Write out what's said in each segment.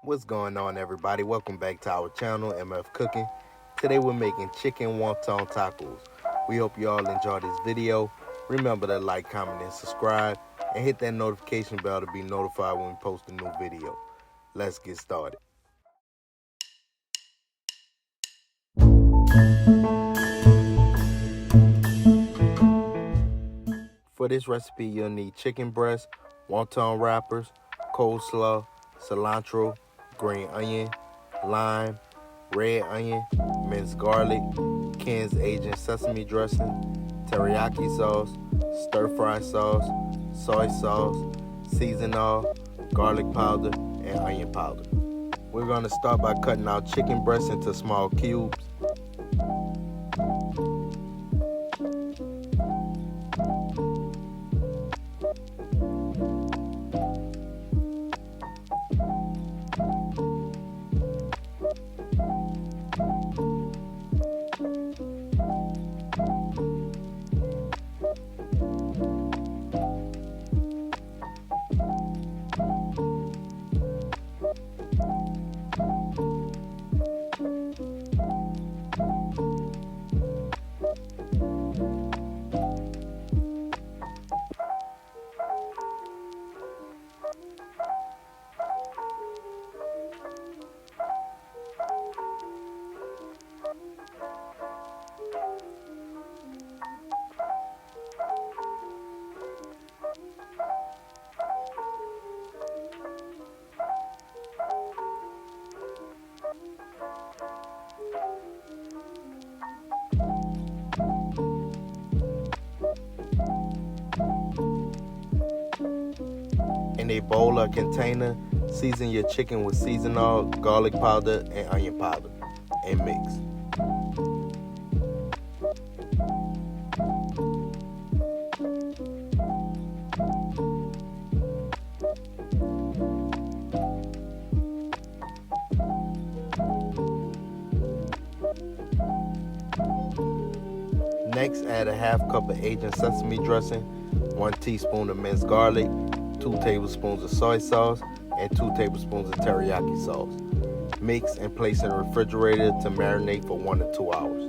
What's going on, everybody? Welcome back to our channel, MF Cooking. Today we're making chicken wonton tacos. We hope you all enjoy this video. Remember to like, comment, and subscribe, and hit that notification bell to be notified when we post a new video. Let's get started. For this recipe, you'll need chicken breast, wonton wrappers, coleslaw, cilantro, green onion, lime, red onion, minced garlic, Ken's aged sesame dressing, teriyaki sauce, stir-fry sauce, soy sauce, season oil, garlic powder, and onion powder. We're going to start by cutting our chicken breast into small cubes. In a bowl or container, season your chicken with season oil, garlic powder, and onion powder, and mix. Next, add a half cup of aged sesame dressing, 1 teaspoon of minced garlic, 2 tablespoons of soy sauce, and 2 tablespoons of teriyaki sauce. Mix and place in the refrigerator to marinate for 1 to 2 hours.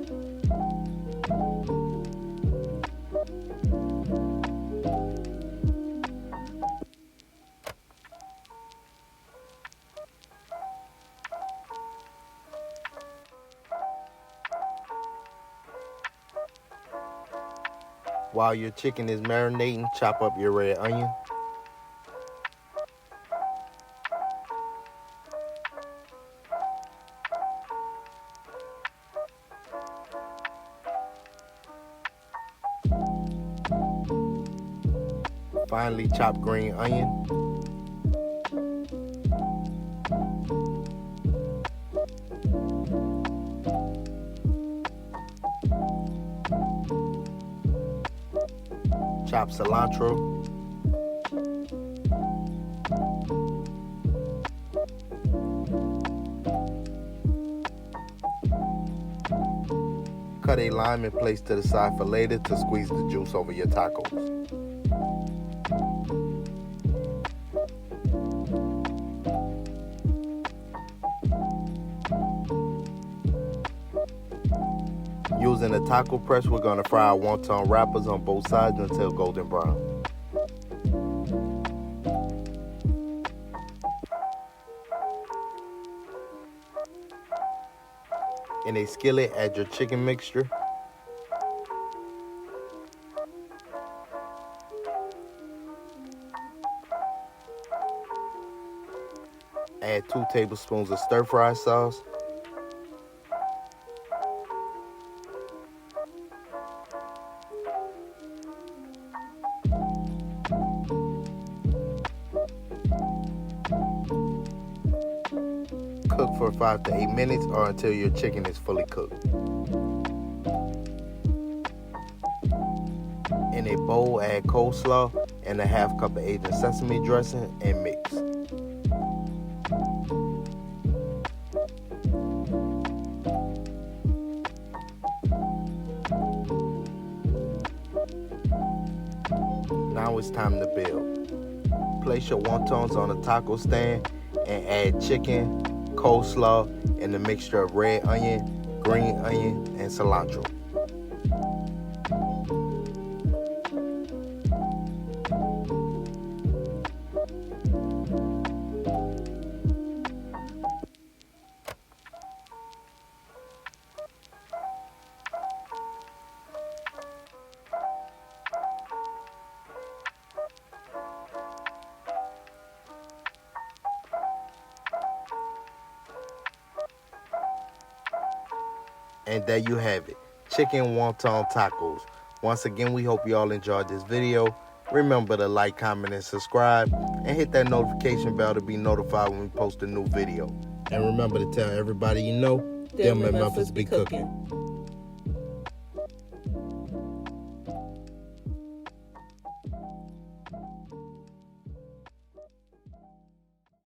While your chicken is marinating, chop up your red onion. Finely chop green onion. Chop cilantro. Cut a lime and place to the side for later to squeeze the juice over your tacos. Using a taco press, we're going to fry our wonton wrappers on both sides until golden brown. In a skillet, add your chicken mixture. Add 2 tablespoons of stir-fry sauce. Cook for 5 to 8 minutes or until your chicken is fully cooked. In a bowl, add coleslaw and a half cup of aged sesame dressing and mix. Now it's time to build. Place your wontons on a taco stand and add chicken, coleslaw, and a mixture of red onion, green onion, and cilantro. And there you have it, chicken wonton tacos. Once again, we hope you all enjoyed this video. Remember to like, comment, and subscribe, and hit that notification bell to be notified when we post a new video. And remember to tell everybody you know, them in Memphis be cooking.